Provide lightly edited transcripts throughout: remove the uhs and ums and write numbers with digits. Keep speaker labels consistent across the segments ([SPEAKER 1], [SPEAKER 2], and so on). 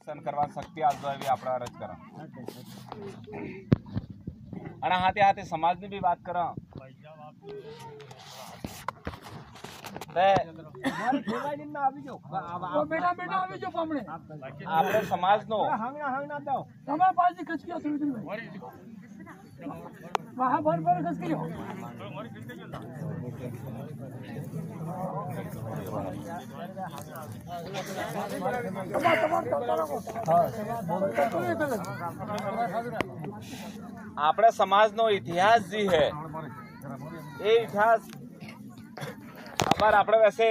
[SPEAKER 1] સન કરવા શક્તિ આપજો એવી આપણે અરજ કરો અને હાથે હાથે સમાજની બી વાત કરો આપણે સમાજનો આપણે સમાજનો ઇતિહાસ જે હે એ ઇતિહાસ ખબર આપણે વैसे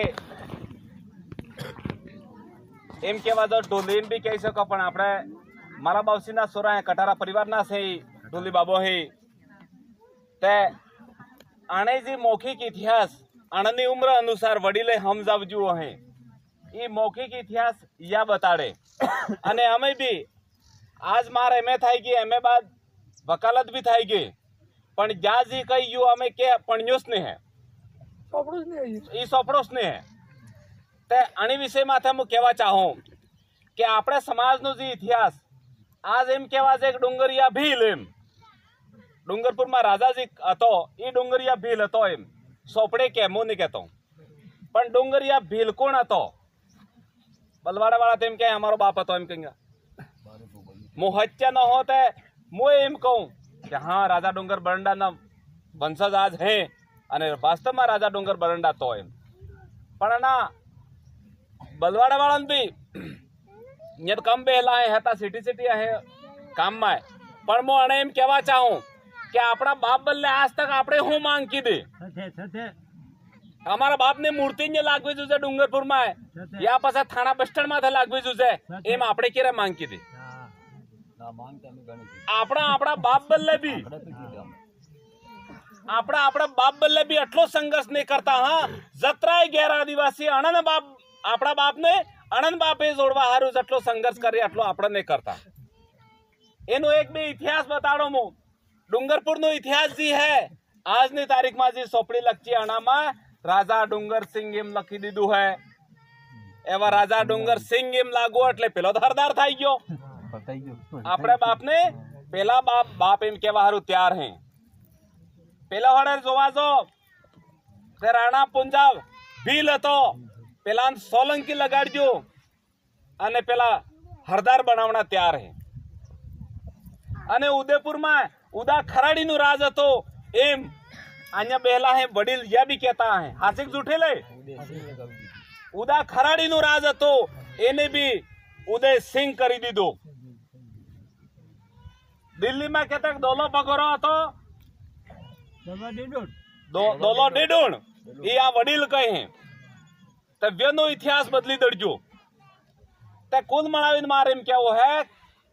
[SPEAKER 1] એમ કહેવા દો ઢોલી બી કહી શકો પણ આપણે મારા બાવસીના સોરા હે કટારા પરિવારના છે ઢોલી બાબો હે તે આણે જે મૌખિક ઇતિહાસ આણની ઉમ્ર અનુસાર વડીલે સમજાવજો હે એ મૌખિક ઇતિહાસ યા બતાડે અને અમે બી આજ માર એમએ થઈ ગઈ એમએ બાદ વકાલત બી થઈ ગઈ પણ જ્યાં જે કહી ગયું અમે કે પણ્યોસ ને હે એ સોપડોસ ને હે તે આની વિષય માથે હું કહેવા ચાહું કે આપણે સમાજનો જે ઇતિહાસ આજ એમ કહેવા છે કે ડુંગરિયા ભીલ એમ ડુંગરપુરમાં રાજાજી હતો એ ડુંગરિયા ભીલ હતો એમ સોપડે કે હું નહીં કહેતો પણ ડુંગરિયા ભીલ કોણ હતો બલવાડા વાળા તેમ કે અમારો બાપ હતો એમ કહે હું હત્યા ન હોતે હું એમ કહું કે હા રાજા ડુંગર બરંડાના વંશજ આજ હે અને વાસ્તવમાં રાજા ડુંગર બરંડા તો એમ પણ ના બલવાડા વાળાને બી અહીંયા કમ બેલા હે હતા સિટી હે કામમાં પણ હું આને એમ કહેવા ચાહું કે આપણા બાપ બદલે આજ તક આપણે હું માંગ કીધી અમારા બાપ ને મૂર્તિ ને લાગવી જોઈએ ડુંગરપુરમાં યા પછી થાણા બસ સ્ટેન્ડ માં લાગવી જોઈએ એમ આપણે ક્યારે માંગ કીધી આપણા બાપ બદલે બી આપણા બાપ બદલે બી આટલો સંઘર્ષ નહીં કરતા હા જતરાય ગેર આદિવાસી અણન બાપ આપણા બાપ ને અણન બાપે જોડવા હારું જેટલો સંઘર્ષ કરી આટલો આપણે નહીં કરતા એનો એક બે ઇતિહાસ બતાડો હું ડુંગરપુર નો ઇતિહાસ જે હે આજની તારીખમાં જે સોપડી લખી અણામાં રાજા ડુંગરસિંહ એમ લખી દીધું હે એવા રાજા ડુંગરસિંહ એમ લાગુ એટલે પેલો હરદાર થઈ ગયો આપણે બાપને પેલા બાપ એમ કેવા હારું ત્યાર હે પેલા હડે જોવા જો તે રાણા પુંજાબ ભીલ હતો પેલા સોલંકી લગાડજો અને પેલા હરદાર બનાવના ત્યાર હે અને ઉદયપુરમાં ઉદા ખરાડી નું રાજ હતો એમ અહીંયા બેલા હે વડીલ યા બી કહેતા હે હાસિક જૂઠે લે ઉદા ખરાડી નું રાજ હતો એને બી ઉદય સિંહ કરી દીધો દિલ્હીમાં કહેતા દોલો પગોરો હતો દોલો ડેડુણ એ આ વડીલ કહે હે તે વ્યનો ઇતિહાસ બદલી દડજો તે કુલ મળાવીને મારે એમ કેવો હે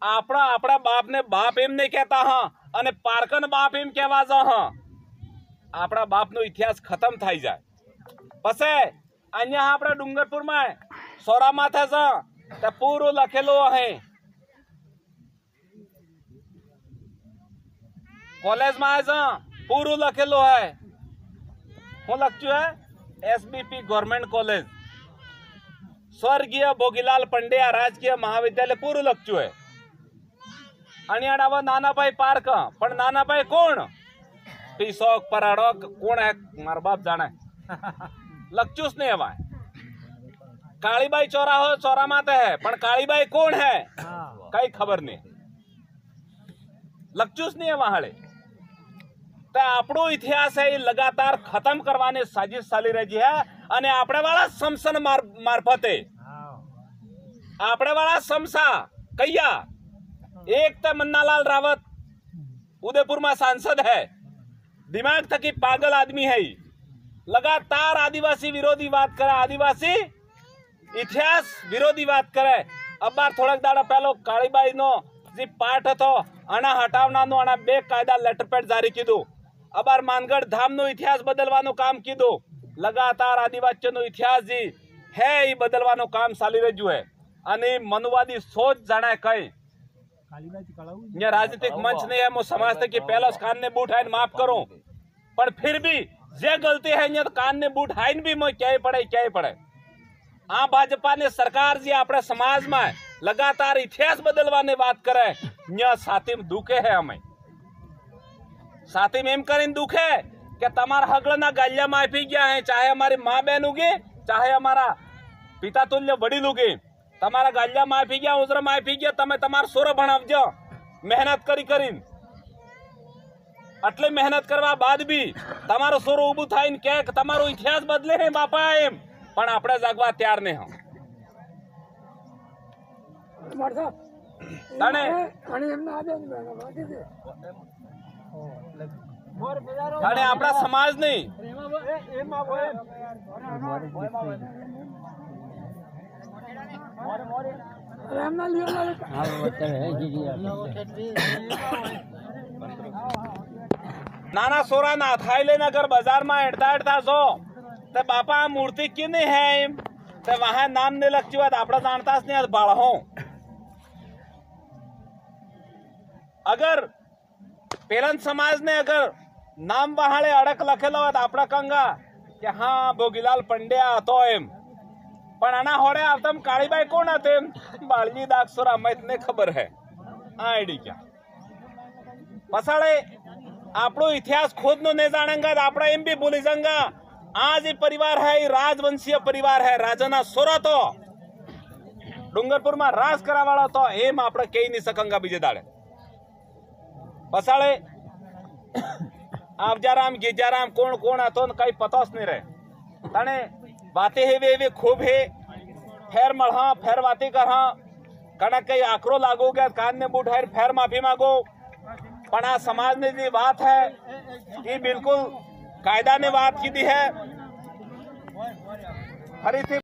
[SPEAKER 1] આપણા બાપ ને બાપ એમ નહીં કહેતા હા અને પારકન બાપ એમ કહેવા જ હા આપણા બાપ નો ઇતિહાસ ખતમ થઈ જાય પછી અહીંયા આપણે ડુંગરપુરમાં સોરા માથે છે તે પૂરું લખેલું હે કોલેજમાં છે પૂરું લખેલું હે હું લખ્યું હે એસબીપી ગવર્મેન્ટ કોલેજ સ્વર્ગીય ભોગીલાલ પંડ્યા રાજકીય મહાવિદ્યાલય પૂરું લખ્યું હે અને આડાવા નાનાભાઈ પાર્ક પણ નાનાભાઈ કોણ પીસોક પરાડો કોણ હે મારા બાપ જાણે લખ્યું જ નહીં એવા કાળીબાઈ ચોરા માતે હે પણ કાળીબાઈ કોણ હે કઈ ખબર નહીં લખ્યું જ નહીં એવા હાલે તો આપણો ઇતિહાસ હે એ લગાતાર ખતમ કરવાની સાजिश ચાલી રહી છે અને આપણે વાળા સમસન મારફતે આપણે વાળા સમસા કૈયા एक तो मन्नालाल रावत उदयपुर में सांसद है दिमाग थकी पागल आदमी है लगातार आदिवासी विरोधी बात करे आदिवासी इतिहास विरोधी बात करे अब बार थोड़ा दाड़ा पहलो कालीबाई नो जे पाठ હતો આના હટાવવાનો આના બે કાયદા લેટર પેડ જારી કીધું અબાર માનગઢ ધામ નો ઇતિહાસ બદલવાનું કામ કીધું लगातार आदिवासी નો ઇતિહાસ જે હે એ બદલવાનું કામ ચાલી રહ્યું છે અને મનવાદી સોચ જાણે કઈ यहाँ राजनीतिक मंच नहीं है समाज तक कि पहला कान ने बूट है माफ करो पर फिर भी जे गलती है यहाँ कान ने बूट है भी मैं क्या ही पड़े आ भाजपा ने सरकार जी अपने समाज में लगातार इतिहास बदलवाने बात करे न्या साथी में दुखे है हमें साथी में एम करीन दुखे कि तमार हगलना गालिया माफी गया है चाहे हमारी माँ बहन उगे चाहे हमारा पिता तुल्य वडील उगे तमारा गालिया माफी गया उजरा माफी गया तमे तमार सोरो भणावजो मेहनत करी करीन आटली मेहनत करवा बाद भी तमारो सोरो ऊभું થાય ને કે તમારો ઇતિહાસ બદલે હે બાપા એમ પણ આપણે જાગવા તૈયાર નહીં હો તને તને આપણા સમાજ નહીં नाना सोरा ना थाईले नगर बाजार में एड़ता एड़ता सो ते बापा मूर्ति की नहीं है ते वहां नाम नहीं लगती बात आपड़ा जानता नहीं बाढ़ो अगर पेलन समाज ने अगर नाम बहाड़े अड़क लखेलो तो आपड़ा कंगा कि हाँ भोगीलाल पंड्या तो एम पण आना होड़े आवतम कालीबाई कोण आते बाळजी दागसोरा मैं इतने खबर है आईडी क्या पसाड़े आपड़ो इतिहास खुद नो नहीं जानेगा आपड़ा एम भी बोली जाएगा आज ये परिवार है राजवंशीय परिवार है राजाना सोरा तो डूंगरपुर में राज करावाड़ा तो एम आपड़ा कही नहीं सकंगा बीजे दाड़े पसाड़े आवजाराम गिजाराम कोण कोण आतो कई पतोस नहीं रहे तने बातें है वे खूब है फेर मढ़ा फेर बातें करा कणक कई आकरो लागो गया कान ने बूट है फेर माफी मांगो पण आ समाज ने जी बात है कि बिल्कुल कायदा ने बात की दी है हरी थी